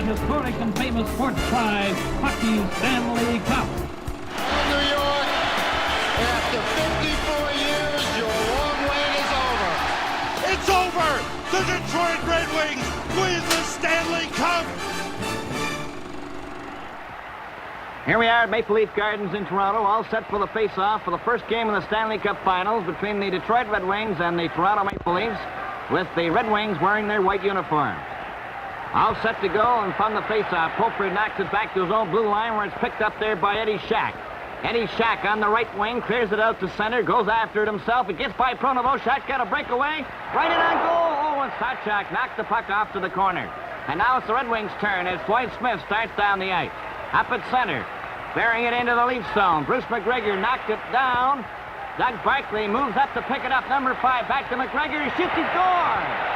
that historic and famous sports prize, Coupe Stanley Cup. New York, after 54 years, your long wait is over. It's over! The Detroit Red Wings win the Stanley Cup! Here we are at Maple Leaf Gardens in Toronto, all set for the face-off for the first game of the Stanley Cup Finals between the Detroit Red Wings and the Toronto Maple Leafs, with the Red Wings wearing their white uniforms. All set to go, and from the face-off, Popper knocks it back to his own blue line, where it's picked up there by Eddie Shack. Eddie Shack on the right wing, clears it out to center, goes after it himself. It gets by Pronovo. Shack's got a breakaway. Right in on goal. Oh, and Saillants knocked the puck off to the corner. And now it's the Red Wings' turn as Floyd Smith starts down the ice. Up at center, bearing it into the Leaf zone. Bruce McGregor knocked it down. Doug Barkley moves up to pick it up. Number 5, back to McGregor. He shoots, he scores!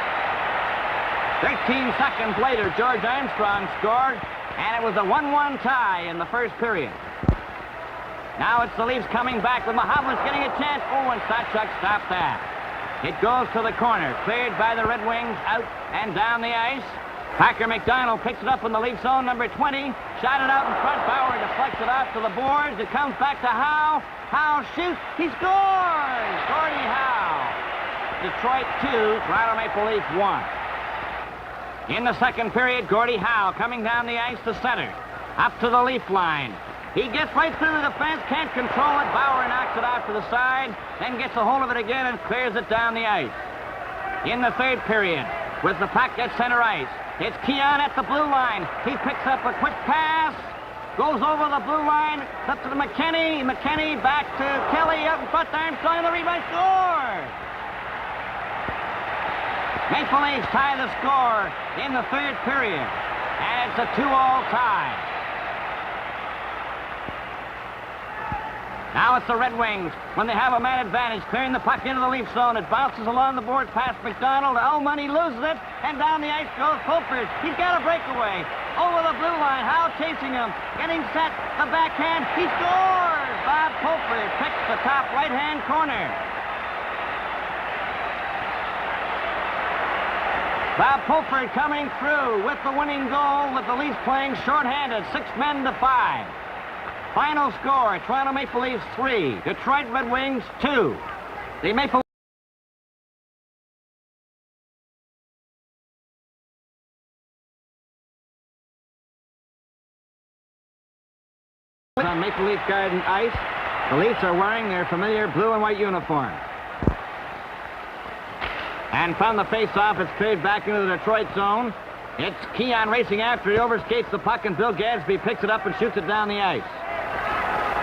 13 seconds later, George Armstrong scored, and it was a 1-1 tie in the first period. Now it's the Leafs coming back with Mahovlich getting a chance. Oh, and Saillants stopped that. It goes to the corner, cleared by the Red Wings, out and down the ice. Packer McDonald picks it up in the Leaf zone, number 20. Shot it out in front. Bauer deflects it out to the boards. It comes back to Howe. Howe shoots. He scores! Gordie Howe. Detroit 2, Toronto Maple Leafs 1. In the second period, Gordie Howe coming down the ice to center. Up to the Leaf line. He gets right through the defense, can't control it. Bauer knocks it out to the side, then gets a hold of it again and clears it down the ice. In the third period, with the puck at center ice, it's Keon at the blue line. He picks up a quick pass, goes over the blue line, up to the McKinney. McKinney back to Kelly, out in front to Armstrong, and the rebound scores! Maple Leafs tie the score in the third period, and it's a 2-all tie. Now it's the Red Wings. When they have a man advantage, clearing the puck into the Leaf zone. It bounces along the board past McDonald. Ullman, he loses it, and down the ice goes Popper. He's got a breakaway. Over the blue line, Howe chasing him. Getting set, the backhand, he scores! Bob Popper picks the top right-hand corner. Bob Popper coming through with the winning goal, with the Leafs playing shorthanded, 6 men to 5. Final score, Toronto Maple Leafs 3, Detroit Red Wings 2. The Maple on Maple Leaf Garden ice. The Leafs are wearing their familiar blue and white uniforms. And from the face-off, it's cleared back into the Detroit zone. It's Keon racing after. He overskates the puck, and Bill Gadsby picks it up and shoots it down the ice.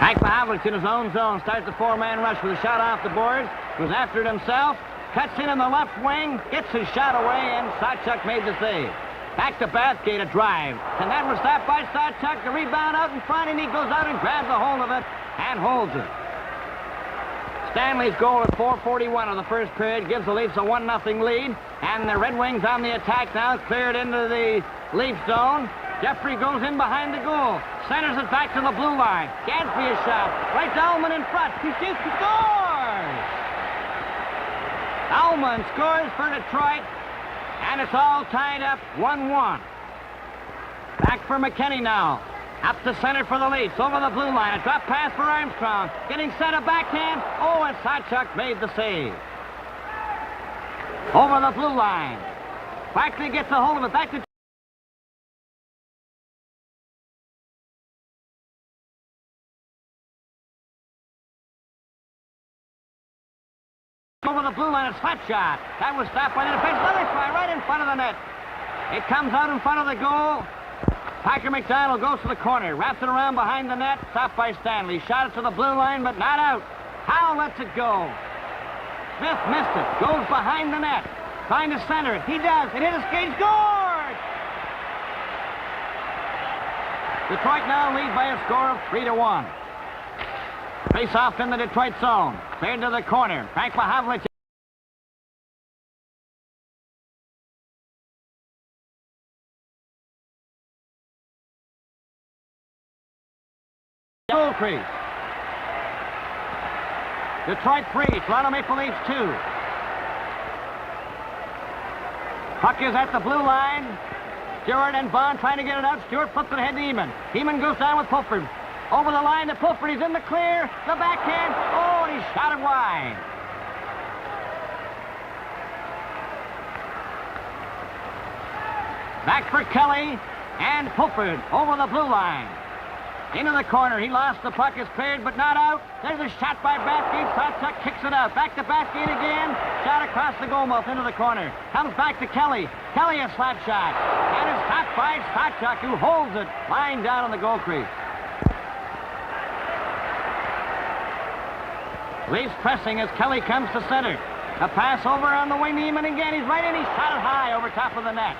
Hank Mahovlich in his own zone starts a 4-man rush with a shot off the boards. Goes after it himself. Cuts in the left wing. Gets his shot away, and Saillants made the save. Back to Bathgate, a drive. And that was stopped by Saillants. The rebound out in front, and he goes out and grabs a hold of it and holds it. Stanley's goal at 4:41 of the first period gives the Leafs a 1-0 lead. And the Red Wings on the attack now, cleared into the Leaf zone. Jeffrey goes in behind the goal. Centers it back to the blue line. Gadsby a shot. Right to Ullman in front. He shoots, he scores! Ullman scores for Detroit, and it's all tied up 1-1. Back for McKinney now. Up to center for the Leafs. Over the blue line. A drop pass for Armstrong. Getting set, a backhand. Oh, and Saillants made the save. Over the blue line. Barkley gets a hold of it. Back to over the blue line, a slap shot. That was stopped by the defense. Another try right in front of the net. It comes out in front of the goal. Packer McDonald goes to the corner, wraps it around behind the net. Stopped by Stanley. Shot it to the blue line, but not out. Howe lets it go. Smith missed it. Goes behind the net. Trying to center it. He does. It hit a skate. Scores! Detroit now lead by a score of 3-1. Face off in the Detroit zone. Cleared to the corner. Frank Mahovlich. Goal crease. Detroit 3, Toronto Maple Leafs 2. Puck is at the blue line. Stewart and Bond trying to get it out. Stewart flips it ahead to Eamon. Eamon goes down with Pulford. Over the line to Pulford. He's in the clear. The backhand. Oh, and he shot it wide. Back for Kelly and Pulford over the blue line. Into the corner. He lost the puck. Is cleared, but not out. There's a shot by Bathgate. Sawchuk kicks it out. Back to Bathgate again. Shot across the goal mouth into the corner. Comes back to Kelly. Kelly a slap shot. And it's stopped by Sawchuk, who holds it lying down on the goal crease. Leafs pressing as Kelly comes to center. A pass over on the wing. Eamon again. He's right in. He shot it high over top of the net.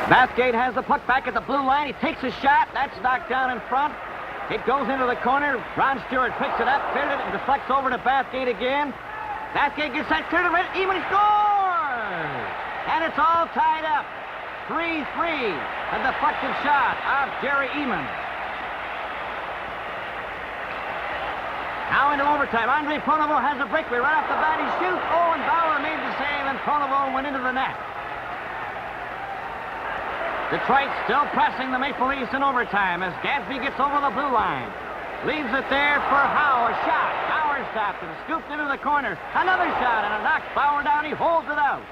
Bathgate has the puck back at the blue line. He takes a shot. That's knocked down in front. It goes into the corner. Ron Stewart picks it up, cleared it, and deflects over to Bathgate again. Bathgate gets that clear to the Eamon scores! And it's all tied up. 3-3. A deflected shot of Jerry Eamon. Now into overtime. Andre Pronovo has a breakaway right off the bat. He shoots. Oh, and Bauer made the save, and Pronovo went into the net. Detroit still pressing the Maple Leafs in overtime as Gadsby gets over the blue line. Leaves it there for Howe. A shot. Bauer stopped and scooped into the corner. Another shot and a knock. Bauer down. He holds it out.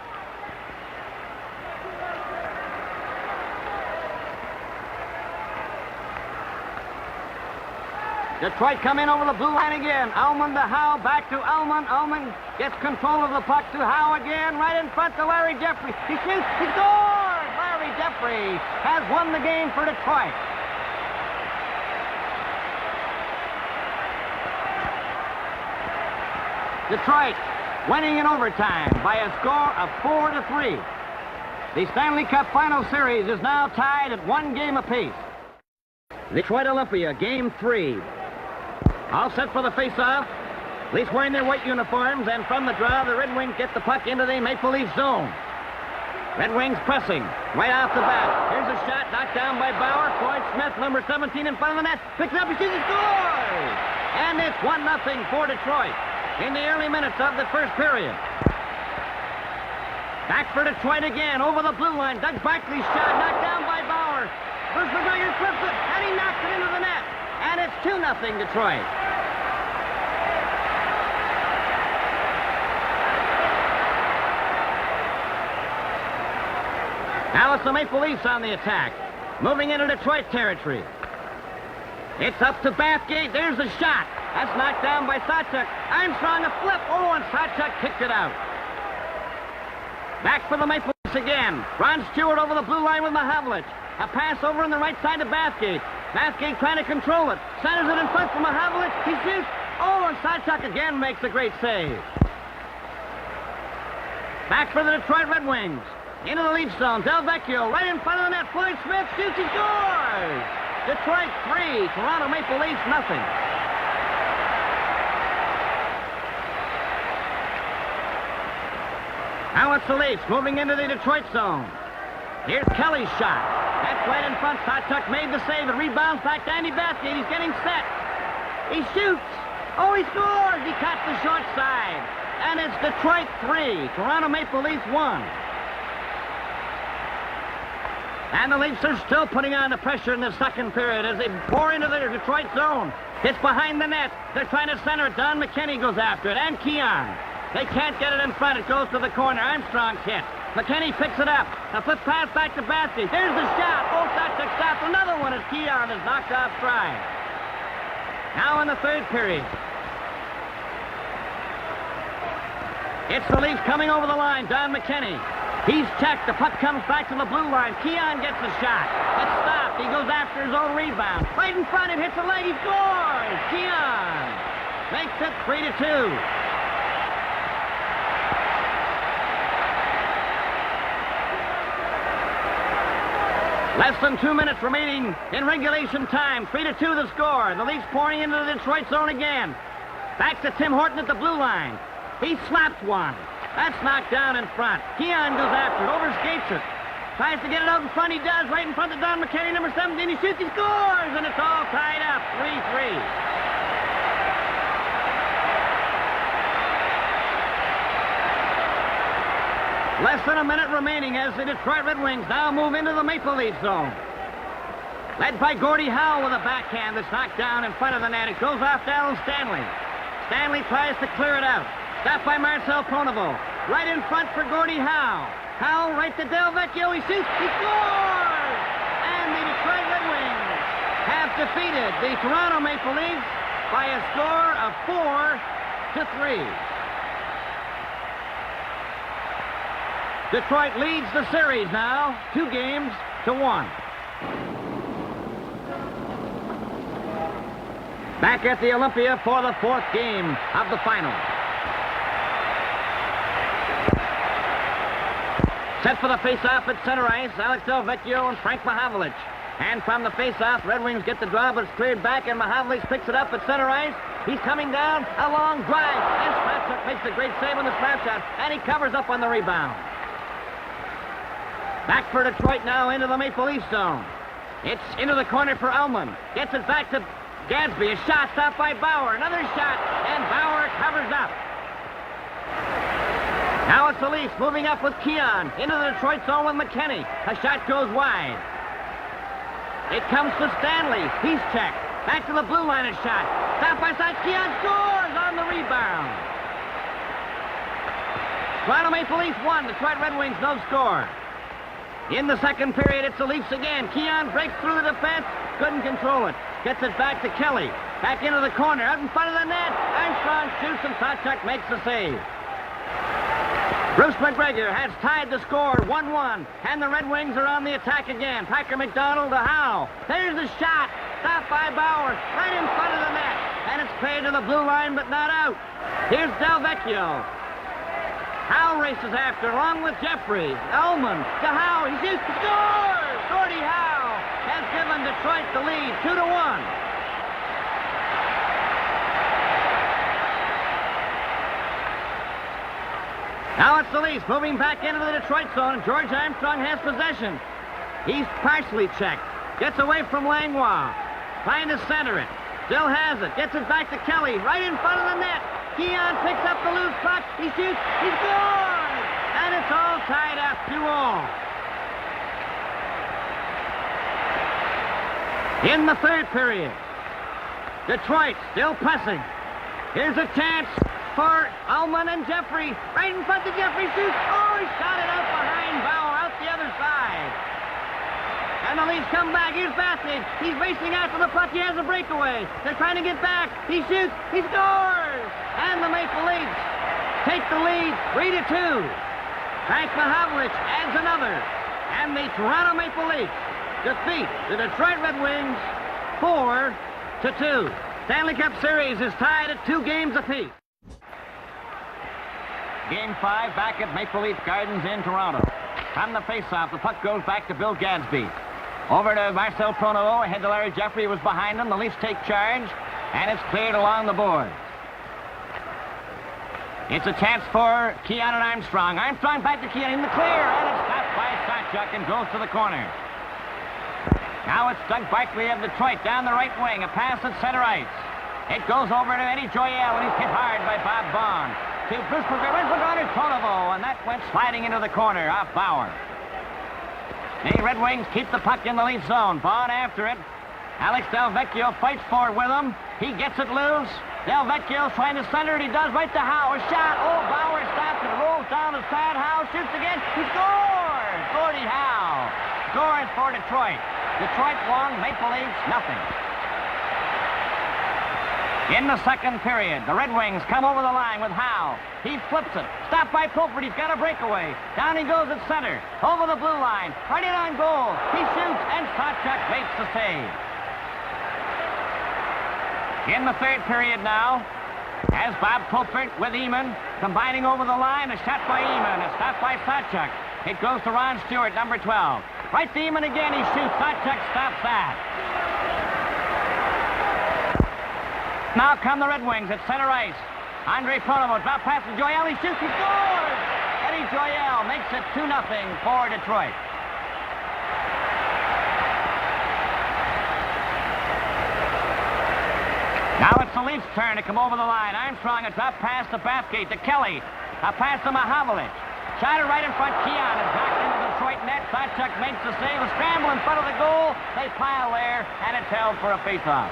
Detroit come in over the blue line again. Ullman to Howe. Back to Ullman. Ullman gets control of the puck to Howe again. Right in front to Larry Jeffrey. He shoots. He scores! Larry Jeffrey has won the game for Detroit. Detroit winning in overtime by a score of 4-3. The Stanley Cup Final Series is now tied at 1 game apiece. Detroit Olympia, Game 3. All set for the face-off. Leafs wearing their white uniforms, and from the draw, the Red Wings get the puck into the Maple Leaf zone. Red Wings pressing right off the bat. Here's a shot knocked down by Bauer. Floyd Smith, number 17, in front of the net. Picks it up, he shoots, he scores! And it's 1-0 for Detroit in the early minutes of the first period. Back for Detroit again, over the blue line. Doug Barkley's shot knocked down by Bauer. Bruce McGregor flips it, and he knocks it into the net. And it's 2-0 Detroit. Now it's the Maple Leafs on the attack, moving into Detroit territory. It's up to Bathgate. There's the shot. That's knocked down by Sawchuk. Armstrong a flip. Oh, and Sawchuk kicked it out. Back for the Maple Leafs again. Ron Stewart over the blue line with Mahavlich. A pass over on the right side to Bathgate. Bathgate trying to control it. Centers it in front for Mahavlich. He shoots. Oh, and Sawchuk again makes a great save. Back for the Detroit Red Wings. Into the Leaf zone. Del Vecchio right in front of the net. Floyd Smith shoots. He scores! Detroit 3. Toronto Maple Leafs nothing. Now it's the Leafs moving into the Detroit zone. Here's Kelly's shot. That's right in front. Sawchuk made the save. It rebounds back to Andy Bathgate. He's getting set. He shoots. Oh, he scores. He caught the short side. And it's Detroit 3. Toronto Maple Leafs 1. And the Leafs are still putting on the pressure in the second period as they pour into the Detroit zone. It's behind the net. They're trying to center it. Don McKinney goes after it. And Keon. They can't get it in front. It goes to the corner. Armstrong's hit. McKinney picks it up. A flip pass back to Bathgate. There's the shot. Oh, Sawchuk stops. Another one as Keon is knocked off stride. Now in the third period. It's the Leafs coming over the line. Don McKinney. He's checked. The puck comes back to the blue line. Keon gets the shot. It's stopped. He goes after his own rebound. Right in front. It hits the leg. He scores. Keon makes it 3-2. Less than 2 minutes remaining in regulation time. 3-2 the score. The Leafs pouring into the Detroit zone again. Back to Tim Horton at the blue line. He slaps one. That's knocked down in front. Keon goes after it, overskates it. Tries to get it out in front. He does, right in front of Don McKinney, number 17. He shoots, he scores, and it's all tied up, 3-3. Less than a minute remaining as the Detroit Red Wings now move into the Maple Leaf zone. Led by Gordie Howe with a backhand that's knocked down in front of the net. It goes off to Alan Stanley. Stanley tries to clear it out. Stopped by Marcel Pronovo. Right in front for Gordie Howe. Howe right to Del Vecchio. He shoots. He scores! And the Detroit Red Wings have defeated the Toronto Maple Leafs by a score of 4-3. Detroit leads the series now, 2-1. Back at the Olympia for the 4th game of the final. Set for the face-off at center ice, Alex Del Vecchio and Frank Mahavlich. And from the face-off, Red Wings get the draw, but it's cleared back, and Mahavlich picks it up at center ice. He's coming down, a long drive, and Slapshot makes a great save on the slap shot, and he covers up on the rebound. Back for Detroit now into the Maple Leaf zone. It's into the corner for Ullman. Gets it back to Gadsby. A shot stopped by Bauer. Another shot, and Bauer covers up. Now it's the Leafs moving up with Keon into the Detroit zone with McKinney. A shot goes wide. It comes to Stanley. He's checked. Back to the blue line, a shot. Stopped by side. Keon scores on the rebound. Toronto Maple Leafs 1. Detroit Red Wings no score. In the second period, it's the Leafs again. Keon breaks through the defense. Couldn't control it. Gets it back to Kelly. Back into the corner. Out in front of the net. Armstrong shoots and Sawchuk makes the save. Bruce McGregor has tied the score 1-1. And the Red Wings are on the attack again. Packer McDonald to Howe. There's the shot. Stopped by Bauer. Right in front of the net. And it's played to the blue line, but not out. Here's Del Vecchio. Howe races after, along with Jeffrey. Ullman to Howe. He shoots. He scores! Gordie Howe has given Detroit the lead, 2-1. Now it's the Leafs moving back into the Detroit zone, and George Armstrong has possession. He's partially checked. Gets away from Langlois. Trying to center it. Still has it. Gets it back to Kelly, right in front of the net. Keon picks up the loose puck. He shoots. He scores! And it's all tied up 2-all. In the third period, Detroit still pressing. Here's a chance for Ullman and Jeffrey. Right in front of Jeffrey. Shoots. Oh, he shot it out behind Bauer, out the other side. And the Leafs come back. Here's Bassett. He's racing after the puck. He has a breakaway. They're trying to get back. He shoots. He scores! And the Maple Leafs take the lead 3-2. Frank Mahavlich adds another. And the Toronto Maple Leafs defeat the Detroit Red Wings 4-2. Stanley Cup Series is tied at 2 games apiece. Game 5 back at Maple Leaf Gardens in Toronto. From the faceoff, the puck goes back to Bill Gadsby. Over to Marcel Pronovo, ahead to Larry Jeffrey, was behind him. The Leafs take charge, and it's cleared along the board. It's a chance for Keon and Armstrong. Armstrong back to Keon in the clear, and it's stopped by Sawchuk and goes to the corner. Now it's Doug Barkley of Detroit down the right wing. A pass at center ice. It goes over to Eddie Joyelle, and he's hit hard by Bob Bond. To Bruce McGregor, right Pronovo, and that went sliding into the corner off Bauer. The Red Wings keep the puck in the Leaf zone. Bond after it. Alex Del Vecchio fights for it with him. He gets it loose. Del Vecchio's trying to center it. He does right to Howe. A shot. Oh, Bauer stops it. Rolls down his pad. Howe shoots again. He scores! Gordie Howe scores for Detroit. Detroit 1, Maple Leafs nothing. In the second period, the Red Wings come over the line with Howe. He flips it. Stopped by Pilford. He's got a breakaway. Down he goes at center. Over the blue line. Right in on goal. He shoots, and Sawchuk makes the save. In the third period now, as Bob Pilford with Eamon combining over the line. A shot by Eamon. A stop by Sawchuk. It goes to Ron Stewart, number 12. Right to Eamon again. He shoots. Sawchuk stops that. Now come the Red Wings at center ice. Andre Pronovo drop pass to Joyelle. He shoots. He scores! Eddie Joyelle makes it 2-0 for Detroit. Now it's the Leafs' turn to come over the line. Armstrong, a drop pass to Bathgate to Kelly. A pass to Mahavlich. shot it right in front. Keon is knocked into the Detroit net. Sawchuk makes the save. A scramble in front of the goal. They pile there, and it's held for a faceoff.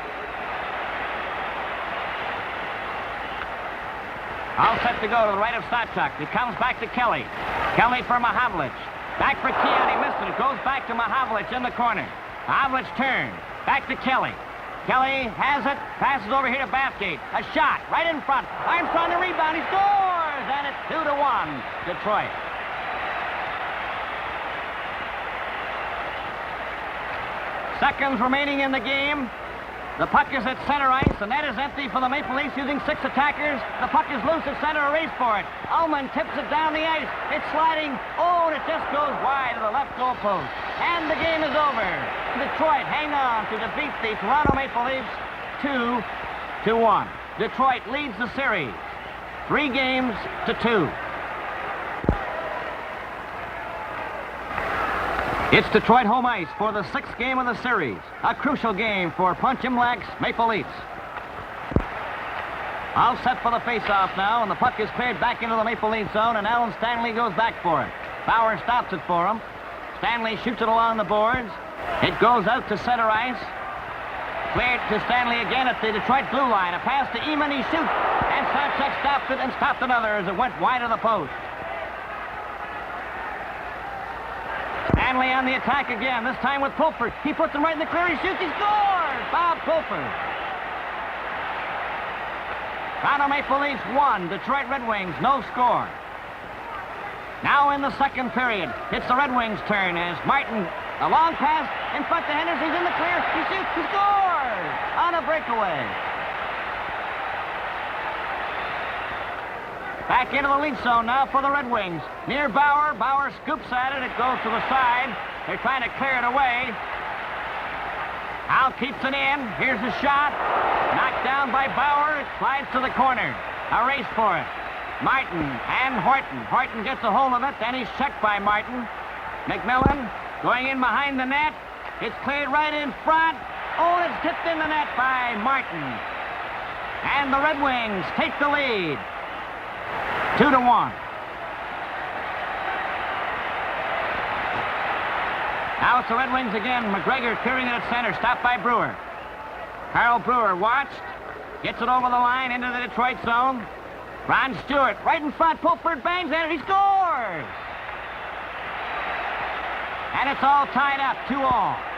All set to go to the right of Sawchuk. It comes back to Kelly. Kelly for Mahavlich. Back for Keon. He missed it. It goes back to Mahavlich in the corner. Mahavlich turns. Back to Kelly. Kelly has it. Passes over here to Bathgate. A shot right in front. Armstrong the rebound. He scores! And it's 2-1, Detroit. Seconds remaining in the game. The puck is at center ice. The net is empty for the Maple Leafs using 6 attackers. The puck is loose at center. A race for it. Ullman tips it down the ice. It's sliding. Oh, and it just goes wide of the left goal post. And the game is over. Detroit hang on to defeat the Toronto Maple Leafs 2-1. Detroit leads the series 3-2. It's Detroit home ice for the 6th game of the series. A crucial game for Punch Imlach's Maple Leafs. All set for the face-off now, and the puck is cleared back into the Maple Leaf zone, and Alan Stanley goes back for it. Bauer stops it for him. Stanley shoots it along the boards. It goes out to center ice. Cleared to Stanley again at the Detroit blue line. A pass to Eamon. He shoots, and Sawchuk stops it and stopped another as it went wide of the post. Stanley on the attack again, this time with Pulford. He puts him right in the clear. He shoots. He scores! Bob Pulford. Toronto Maple Leafs 1, Detroit Red Wings no score. Now in the second period, it's the Red Wings' turn as Martin, a long pass in front to Henderson. He's in the clear. He shoots. He scores! On a breakaway. Back into the lead zone now for the Red Wings. Near Bauer. Bauer scoops at it. It goes to the side. They're trying to clear it away. Al keeps it in. Here's the shot. Knocked down by Bauer. It slides to the corner. A race for it. Martin and Horton. Horton gets a hold of it. Then he's checked by Martin. McMillan going in behind the net. It's cleared right in front. Oh, it's tipped in the net by Martin. And the Red Wings take the lead. 2-1. Now it's the Red Wings again. McGregor clearing it at center. Stopped by Brewer. Carl Brewer watched. Gets it over the line into the Detroit zone. Ron Stewart right in front. Pulford bangs at it. He scores! And it's all tied up. 2-2.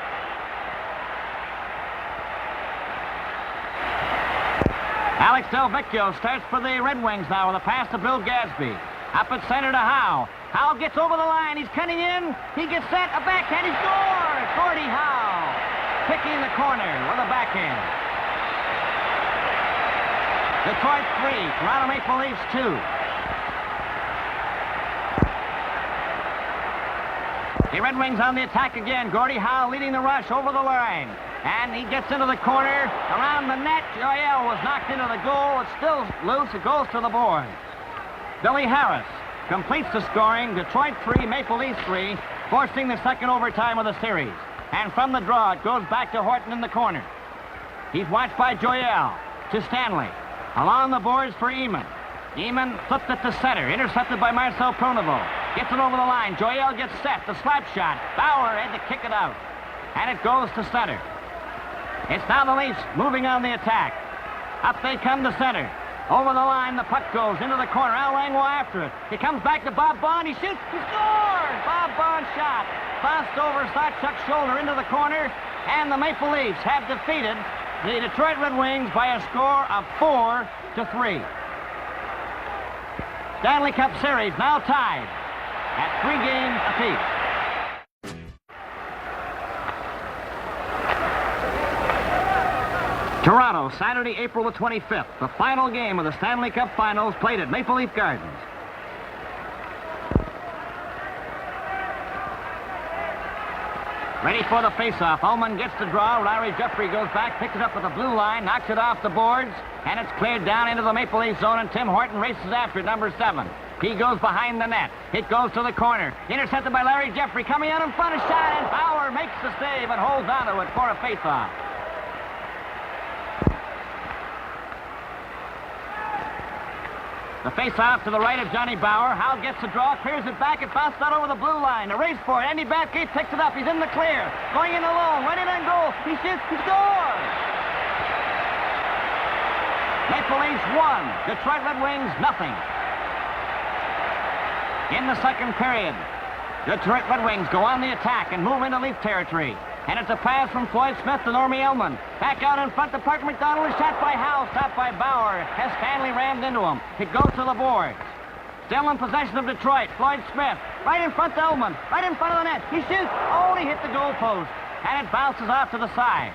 Alex Del Vecchio starts for the Red Wings now with a pass to Bill Gadsby. Up at center to Howe. Howe gets over the line. He's cutting in. He gets set. A backhand. He scores! Gordie Howe picking the corner with a backhand. Detroit 3, Toronto Maple Leafs 2. The Red Wings on the attack again. Gordie Howe leading the rush over the line. And he gets into the corner, around the net. Joyelle was knocked into the goal. It's still loose. It goes to the boards. Billy Harris completes the scoring. Detroit 3, Maple Leafs 3, forcing the second overtime of the series. And from the draw, it goes back to Horton in the corner. He's watched by Joyelle to Stanley. Along the boards for Eamon. Eamon flipped it to center, intercepted by Marcel Pronovo. Gets it over the line. Joyelle gets set. The slap shot. Bauer had to kick it out. And it goes to center. It's now the Leafs moving on the attack. Up they come to center. Over the line, the puck goes into the corner. Al Langlois after it. He comes back to Bob Bond. He shoots. He scores! Bob Bond shot. Bounced over Sawchuk's shoulder into the corner. And the Maple Leafs have defeated the Detroit Red Wings by a score of 4-3. Stanley Cup Series now tied at 3 games apiece. Toronto, Saturday, April the 25th, the final game of the Stanley Cup Finals played at Maple Leaf Gardens. Ready for the faceoff. Ullman gets the draw. Larry Jeffrey goes back, picks it up with the blue line, knocks it off the boards, and it's cleared down into the Maple Leaf zone, and Tim Horton races after it, number 7. He goes behind the net. It goes to the corner. Intercepted by Larry Jeffrey. Coming out in front, a shot, and Bauer makes the save and holds onto it for a faceoff. The face-off to the right of Johnny Bauer. Howe gets the draw, clears it back. It bounced out over the blue line. A race for it. Andy Bathgate picks it up. He's in the clear. Going in alone. Right in on goal. He shoots. He scores! Maple Leafs 1. Detroit Red Wings nothing. In the second period, Detroit Red Wings go on the attack and move into Leaf territory. And it's a pass from Floyd Smith to Normie Ullman. Back out in front to Parker McDonald. Is shot by Howe. Stopped by Bauer. Has Stanley rammed into him. It goes to the boards. Still in possession of Detroit. Floyd Smith. Right in front to Ullman. Right in front of the net. He shoots. Oh, he hit the goal post. And it bounces off to the side.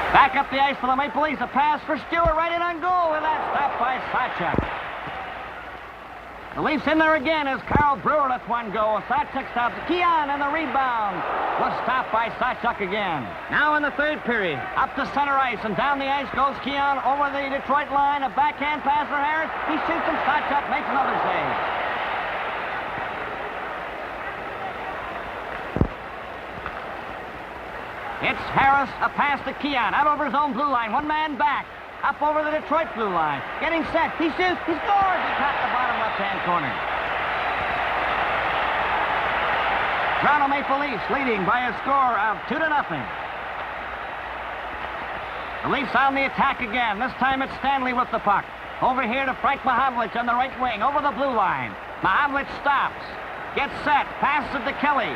Back up the ice for the Maple Leafs. A pass for Stewart. Right in on goal. And that's stopped by Sawchuk. The Leafs in there again as Carl Brewer lets one go. Sawchuk stops. Keon and the rebound was stopped by Sawchuk again. Now in the third period, up to center ice and down the ice goes Keon over the Detroit line. A backhand pass for Harris. He shoots and Sawchuk makes another save. It's Harris, a pass to Keon out over his own blue line. One man back. Up over the Detroit blue line. Getting set. He shoots. He scores. He caught the bottom left-hand corner. Toronto Maple Leafs leading by a score of 2-0. The Leafs on the attack again. This time it's Stanley with the puck. Over here to Frank Mahovlich on the right wing. Over the blue line. Mahovlich stops. Gets set. Passes it to Kelly.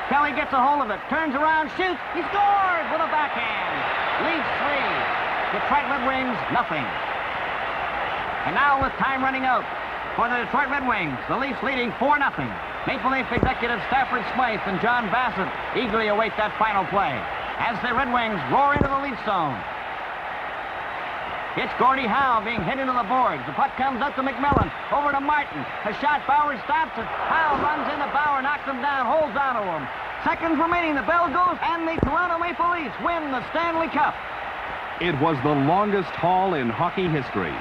Kelly gets a hold of it. Turns around. Shoots. He scores with a backhand. Leafs 3. Detroit Red Wings, nothing. And now with time running out for the Detroit Red Wings, the Leafs leading 4-0. Maple Leaf executive Stafford Smythe and John Bassett eagerly await that final play as the Red Wings roar into the Leaf zone. It's Gordie Howe being hit into the boards. The puck comes up to McMillan. Over to Martin. A shot. Bauer stops it. Howe runs into Bauer, knocks him down, holds on to him. Seconds remaining. The bell goes, and the Toronto Maple Leafs win the Stanley Cup. It was the longest haul in hockey history.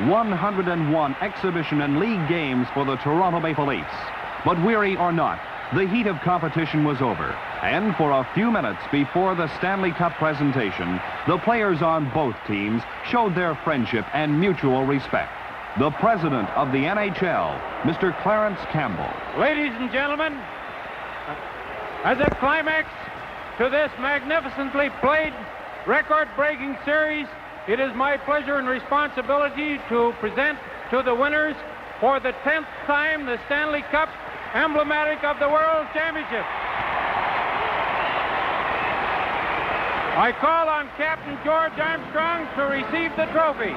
101 exhibition and league games for the Toronto Maple Leafs. But weary or not, the heat of competition was over. And for a few minutes before the Stanley Cup presentation, the players on both teams showed their friendship and mutual respect. The president of the NHL, Mr. Clarence Campbell. Ladies and gentlemen, as a climax to this magnificently played record-breaking series, it is my pleasure and responsibility to present to the winners for the 10th time the Stanley Cup, emblematic of the World Championship. I call on Captain George Armstrong to receive the trophy.